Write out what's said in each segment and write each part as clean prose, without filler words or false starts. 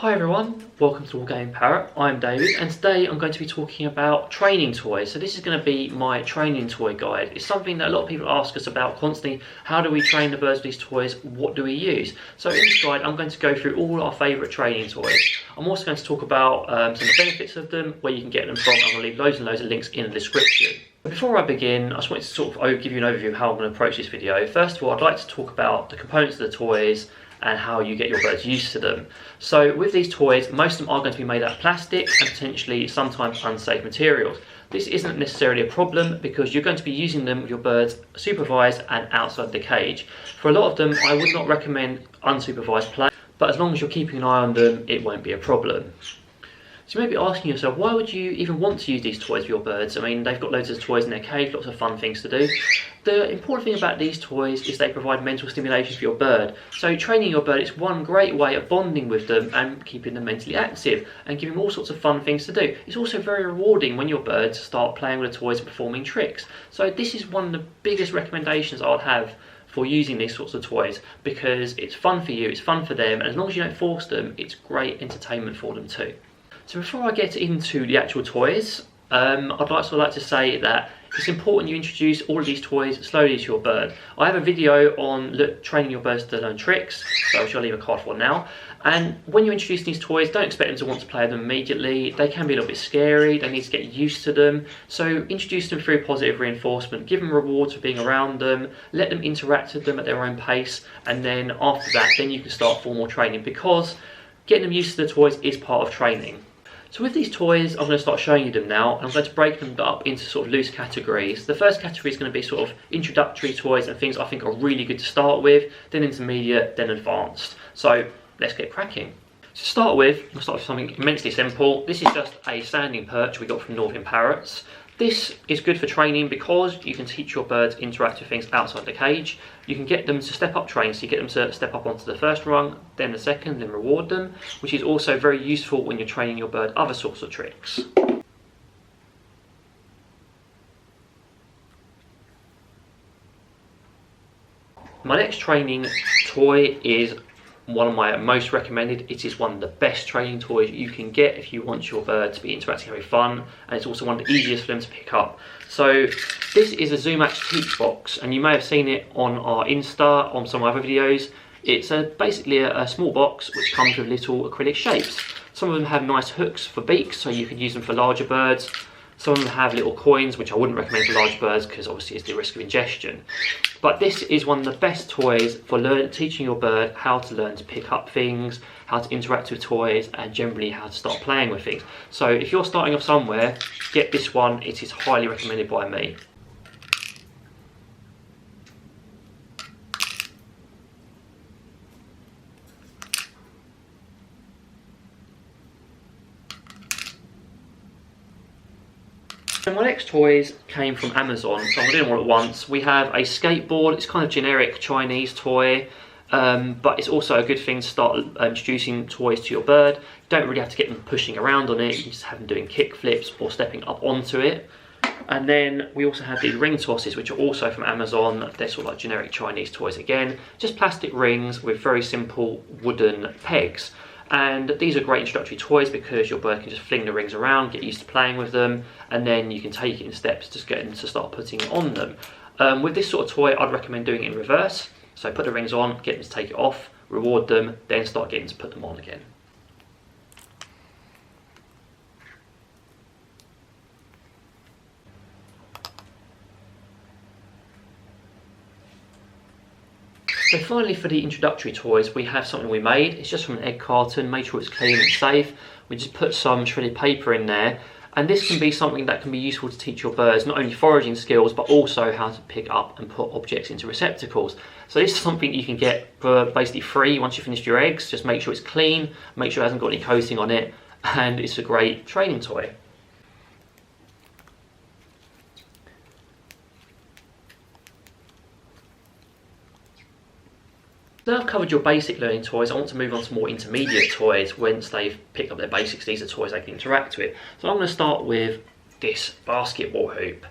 Hi everyone, welcome to All Game Parrot. I'm David and today I'm going to be talking about training toys. So this is going to be my training toy guide. It's something that a lot of people ask us about constantly. How do we train the birds with these toys? What do we use? So in this guide I'm going to go through all our favourite training toys. I'm also going to talk about some of the benefits of them, where you can get them from. I'm going to leave loads and loads of links in the description. Before I begin, I just wanted to sort of give you an overview of how I'm going to approach this video. First of all, I'd like to talk about the components of the toys and how you get your birds used to them. So with these toys, most of them are going to be made out of plastic and potentially sometimes unsafe materials. This isn't necessarily a problem because you're going to be using them with your birds supervised and outside the cage. For a lot of them, I would not recommend unsupervised play, but as long as you're keeping an eye on them, it won't be a problem. So you may be asking yourself, why would you even want to use these toys for your birds? I mean, they've got loads of toys in their cage, lots of fun things to do. The important thing about these toys is they provide mental stimulation for your bird. So training your bird is one great way of bonding with them and keeping them mentally active and giving them all sorts of fun things to do. It's also very rewarding when your birds start playing with the toys and performing tricks. So this is one of the biggest recommendations I would have for using these sorts of toys, because it's fun for you, it's fun for them, and as long as you don't force them, it's great entertainment for them too. So before I get into the actual toys, I'd also like to say that it's important you introduce all of these toys slowly to your bird. I have a video on training your birds to learn tricks, so I'll leave a card for now. And when you introduce these toys, don't expect them to want to play with them immediately. They can be a little bit scary, they need to get used to them. So introduce them through positive reinforcement, give them rewards for being around them, let them interact with them at their own pace, and then after that, then you can start formal training, because getting them used to the toys is part of training. So with these toys, I'm going to start showing you them now, and I'm going to break them up into sort of loose categories. The first category is going to be sort of introductory toys and things I think are really good to start with, then intermediate, then advanced. So let's get cracking. To start with, we'll start with something immensely simple. This is just a standing perch we got from Northern Parrots. This is good for training because you can teach your birds interactive things outside the cage. You can get them to step up train, so you get them to step up onto the first rung, then the second, then reward them, which is also very useful when you're training your bird other sorts of tricks. My next training toy is one of my most recommended. It is one of the best training toys you can get if you want your bird to be interacting, having fun, and it's also one of the easiest for them to pick up. So this is a Zoomax teach box, and you may have seen it on our Insta, on some other videos. It's basically a small box which comes with little acrylic shapes. Some of them have nice hooks for beaks, so you could use them for larger birds. Some of them have little coins, which I wouldn't recommend for large birds because obviously it's the risk of ingestion. But this is one of the best toys for teaching your bird how to learn to pick up things, how to interact with toys, and generally how to start playing with things. So if you're starting off somewhere, get this one. It is highly recommended by me. So my next toys came from Amazon, so I'm doing them all at once. We have a skateboard. It's kind of generic Chinese toy, but it's also a good thing to start introducing toys to your bird. You don't really have to get them pushing around on it, you can just have them doing kick flips or stepping up onto it. And then we also have these ring tosses, which are also from Amazon. They're sort of like generic Chinese toys again, just plastic rings with very simple wooden pegs. And these are great introductory toys because your bird can just fling the rings around, get used to playing with them, and then you can take it in steps to get them to start putting it on them. With this sort of toy, I'd recommend doing it in reverse. So put the rings on, get them to take it off, reward them, then start getting to put them on again. So finally, for the introductory toys, we have something we made. It's just from an egg carton, made sure it's clean and safe. We just put some shredded paper in there, and this can be something that can be useful to teach your birds not only foraging skills, but also how to pick up and put objects into receptacles. So this is something you can get for basically free once you finish your eggs. Just make sure it's clean, make sure it hasn't got any coating on it, and it's a great training toy. Now I've covered your basic learning toys, I want to move on to more intermediate toys once they've picked up their basics. These are toys they can interact with. So I'm going to start with this basketball hoop.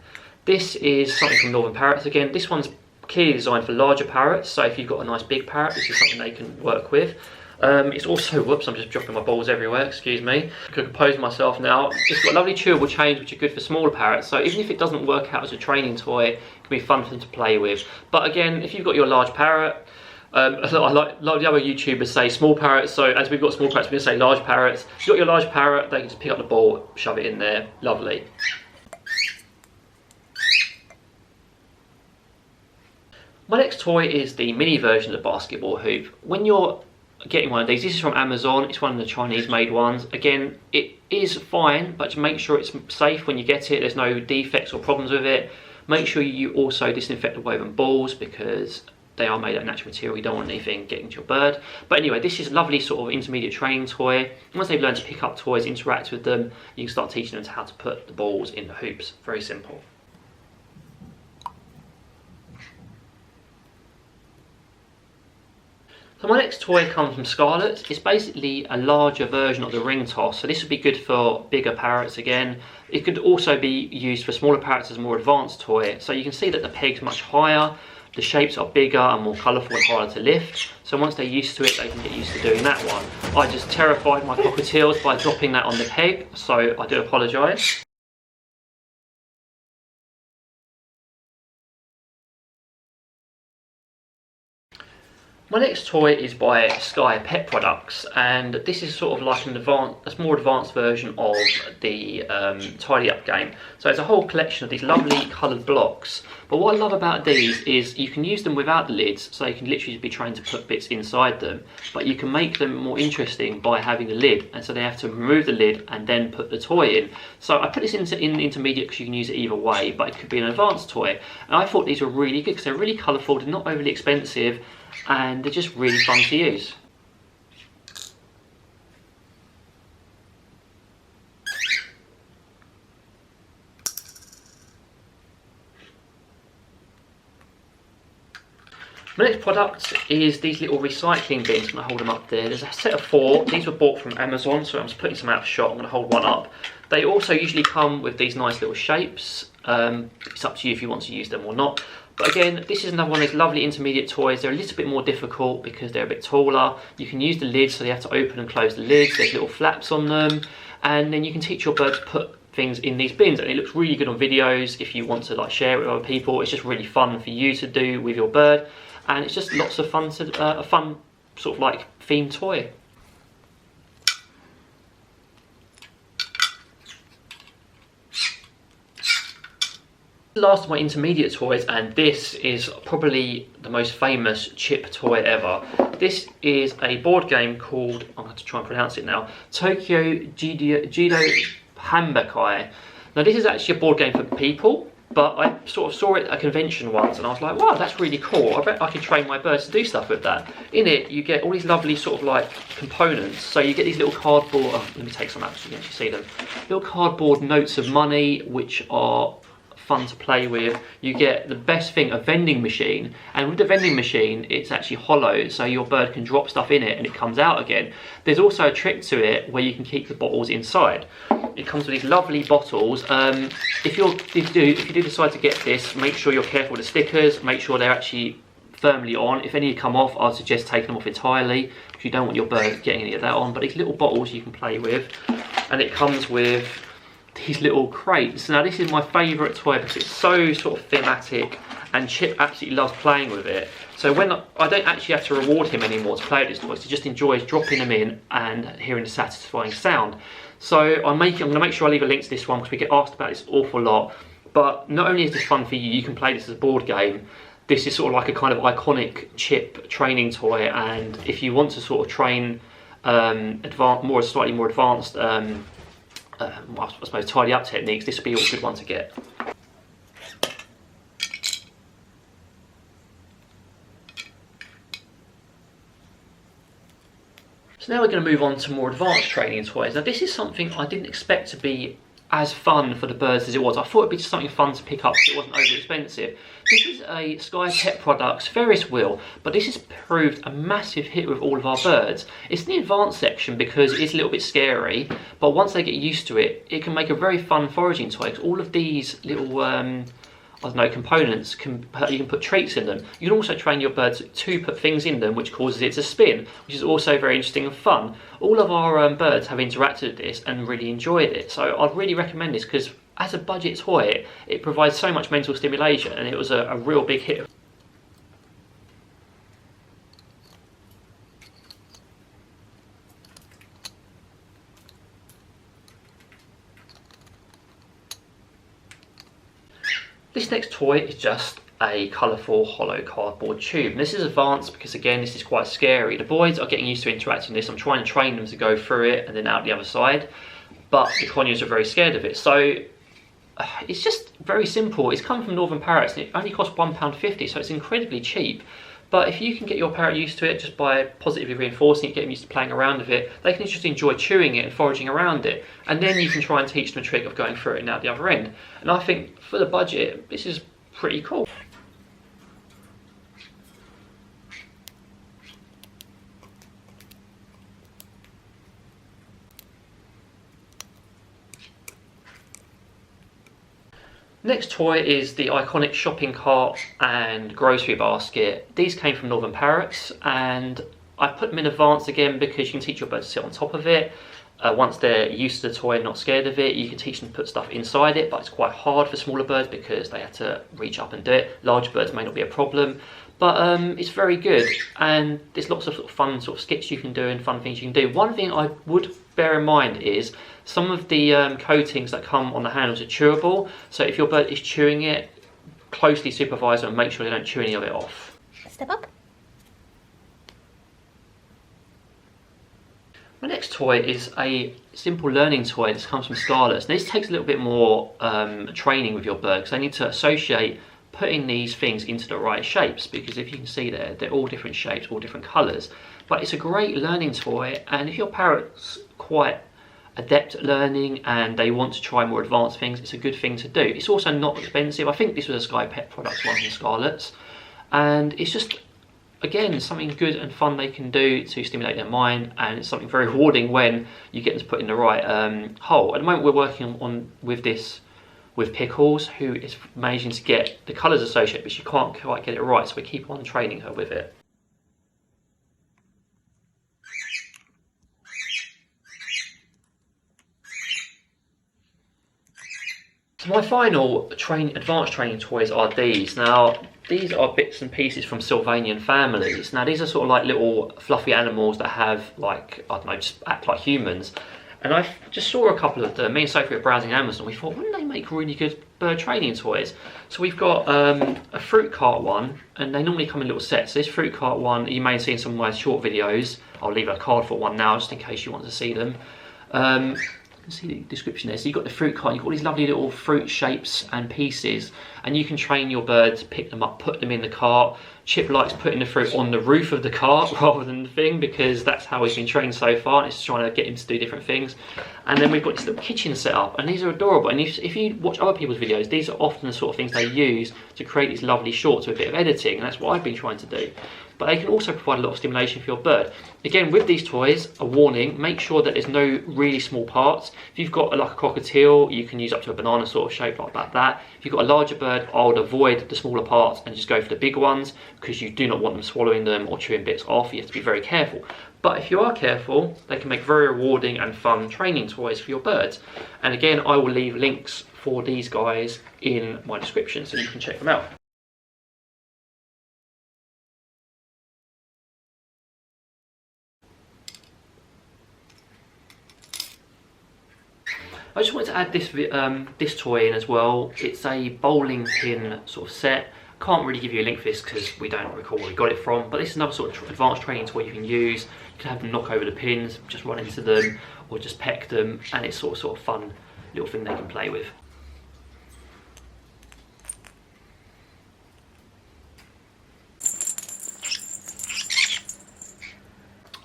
This is something from Northern Parrots again. This one's clearly designed for larger parrots, so if you've got a nice big parrot, this is something they can work with. It's also, whoops, I'm just dropping my balls everywhere, excuse me. I can compose myself now. It's got lovely chewable chains which are good for smaller parrots, so even if it doesn't work out as a training toy, it can be fun for them to play with. But again, if you've got your large parrot, a lot of the other YouTubers say small parrots, so as we've got small parrots, we're going to say large parrots. If you've got your large parrot, they can just pick up the ball, shove it in there, lovely. My next toy is the mini version of the basketball hoop. When you're getting one of these, this is from Amazon, it's one of the Chinese made ones. Again, it is fine, but to make sure it's safe when you get it, there's no defects or problems with it. Make sure you also disinfect the woven balls because they are made of natural material, you don't want anything getting to your bird. But anyway, this is a lovely sort of intermediate training toy. Once they've learned to pick up toys, interact with them, you can start teaching them how to put the balls in the hoops. Very simple. So my next toy comes from Scarlett. It's basically a larger version of the ring toss. So this would be good for bigger parrots again. It could also be used for smaller parrots as a more advanced toy. So you can see that the peg's much higher, the shapes are bigger and more colourful and harder to lift. So once they're used to it, they can get used to doing that one. I just terrified my cockatiels by dropping that on the peg, so I do apologise. My next toy is by Sky Pet Products, and this is sort of like a more advanced version of the Tidy Up game. So it's a whole collection of these lovely coloured blocks. But what I love about these is you can use them without the lids, so you can literally be trying to put bits inside them. But you can make them more interesting by having the lid, and so they have to remove the lid and then put the toy in. So I put this in intermediate because you can use it either way, but it could be an advanced toy. And I thought these were really good because they're really colourful, they're not overly expensive, and they're just really fun to use. My next product is these little recycling bins. I'm going to hold them up there. There's a set of 4. These were bought from Amazon, so I'm just putting some out of shot. I'm going to hold one up. They also usually come with these nice little shapes. It's up to you if you want to use them or not. But again, this is another one of those lovely intermediate toys. They're a little bit more difficult because they're a bit taller. You can use the lids, so you have to open and close the lids. There's little flaps on them. And then you can teach your bird to put things in these bins. And it looks really good on videos if you want to like share it with other people. It's just really fun for you to do with your bird. And it's just lots of fun, a fun sort of like themed toy. Last of my intermediate toys, and this is probably the most famous chip toy ever. This is a board game called, I'm going to try and pronounce it now, Tokyo Judo Hambakai. Now this is actually a board game for people, but I sort of saw it at a convention once and I was like, wow, that's really cool. I bet I could train my birds to do stuff with that. In it, you get all these lovely sort of like components. So you get these little cardboard, let me take some out so you can actually see them. Little cardboard notes of money, which are fun to play with. You get the best thing, a vending machine, and with the vending machine it's actually hollow, so your bird can drop stuff in it and it comes out again. There's also a trick to it where you can keep the bottles inside. It comes with these lovely bottles. If you do decide to get this, make sure you're careful with the stickers, make sure they're actually firmly on. If any come off, I'd suggest taking them off entirely because you don't want your bird getting any of that on. But these little bottles you can play with, and it comes with these little crates. Now this is my favourite toy because it's so sort of thematic, and Chip absolutely loves playing with it. So when I don't actually have to reward him anymore to play with this toy, he just enjoys dropping them in and hearing the satisfying sound. So I'm going to make sure I leave a link to this one because we get asked about this an awful lot. But not only is this fun for you, you can play this as a board game. This is sort of like a kind of iconic Chip training toy, and if you want to sort of train slightly more advanced I suppose tidy up techniques, this would be a good one to get. So now we're going to move on to more advanced training toys. Now this is something I didn't expect to be as fun for the birds as it was. I thought it'd be just something fun to pick up so it wasn't overly expensive. This is a Sky Pet Products Ferris wheel, but this has proved a massive hit with all of our birds. It's in the advanced section because it's a little bit scary, but once they get used to it, it can make a very fun foraging toy. All of these little I don't know, components. You can put treats in them. You can also train your birds to put things in them which causes it to spin, which is also very interesting and fun. All of our birds have interacted with this and really enjoyed it, so I'd really recommend this because as a budget toy it provides so much mental stimulation, and it was a real big hit. This next toy is just a colourful hollow cardboard tube. And this is advanced because, again, this is quite scary. The boys are getting used to interacting with this. I'm trying to train them to go through it and then out the other side, but the conures are very scared of it. So it's just very simple. It's come from Northern Parrots and it only costs £1.50, so it's incredibly cheap. But if you can get your parrot used to it just by positively reinforcing it, get them used to playing around with it, they can just enjoy chewing it and foraging around it. And then you can try and teach them a trick of going through it and out the other end. And I think for the budget, this is pretty cool. Next toy is the iconic shopping cart and grocery basket. These came from Northern Parrots, and I put them in advance again because you can teach your bird to sit on top of it. Once they're used to the toy and not scared of it, you can teach them to put stuff inside it, but it's quite hard for smaller birds because they have to reach up and do it. Larger birds may not be a problem, but it's very good, and there's lots of, fun skits you can do and fun things you can do. One thing I would bear in mind is some of the coatings that come on the handles are chewable, so if your bird is chewing it, closely supervise them and make sure they don't chew any of it off. Step up. My next toy is a simple learning toy. This comes from Scarlett's. This takes a little bit more training with your bird because they need to associate putting these things into the right shapes, because if you can see there, they're all different shapes, all different colours. But it's a great learning toy, and if your parrot's quite adept at learning and they want to try more advanced things, it's a good thing to do. It's also not expensive. I think this was a Sky Pet product, one from Scarlett's, and it's just, again, something good and fun they can do to stimulate their mind, and it's something very rewarding when you get them to put in the right hole. At the moment we're working with this with Pickles, who is managing to get the colours associated, but she can't quite get it right, so we keep on training her with it. So my final advanced training toys are these. Now, these are bits and pieces from Sylvanian families. Now, these are sort of like little fluffy animals that have, like, I don't know, just act like humans. And I just saw a couple of them. Me and Sophie were browsing Amazon. We thought, wouldn't they make really good bird training toys? So we've got a fruit cart one, and they normally come in little sets. So this fruit cart one, you may have seen some of my short videos. I'll leave a card for one now, just in case you want to see them. You can see the description there. So you've got the fruit cart, you've got all these lovely little fruit shapes and pieces, and you can train your birds, pick them up, put them in the cart. Chip likes putting the fruit on the roof of the cart rather than the thing, because that's how he's been trained so far. It's trying to get him to do different things. And then we've got this little kitchen set up, and these are adorable. And if you watch other people's videos, these are often the sort of things they use to create these lovely shorts with a bit of editing, and that's what I've been trying to do. But they can also provide a lot of stimulation for your bird. Again, with these toys, a warning, make sure that there's no really small parts. If you've got like a cockatiel, you can use up to a banana sort of shape like that. If you've got a larger bird, I would avoid the smaller parts and just go for the big ones, because you do not want them swallowing them or chewing bits off. You have to be very careful. But if you are careful, they can make very rewarding and fun training toys for your birds. And again, I will leave links for these guys in my description so you can check them out. I just wanted to add this toy in as well. It's a bowling pin sort of set. Can't really give you a link for this because we don't recall where we got it from, but this is another sort of advanced training toy you can use. You can have them knock over the pins, just run into them, or just peck them, and it's sort of fun little thing they can play with.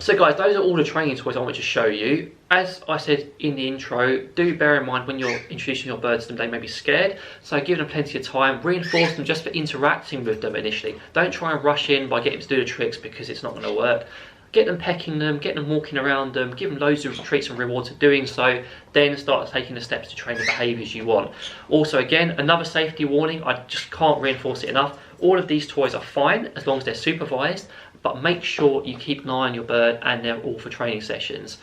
So guys, those are all the training toys I want to show you. As I said in the intro, do bear in mind when you're introducing your birds to them, they may be scared. So give them plenty of time, reinforce them just for interacting with them initially. Don't try and rush in by getting them to do the tricks, because it's not going to work. get them pecking them, get them walking around them, give them loads of treats and rewards for doing so, then start taking the steps to train the behaviours you want. Also, again, another safety warning, I just can't reinforce it enough. All of these toys are fine as long as they're supervised, but make sure you keep an eye on your bird and they're all for training sessions.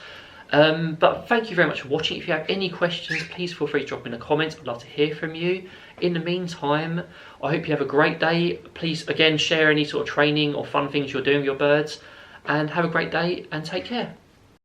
But thank you very much for watching. If you have any questions, please feel free to drop in the comments. I'd love to hear from you. In the meantime, I hope you have a great day. Please, again, share any sort of training or fun things you're doing with your birds. And have a great day and take care.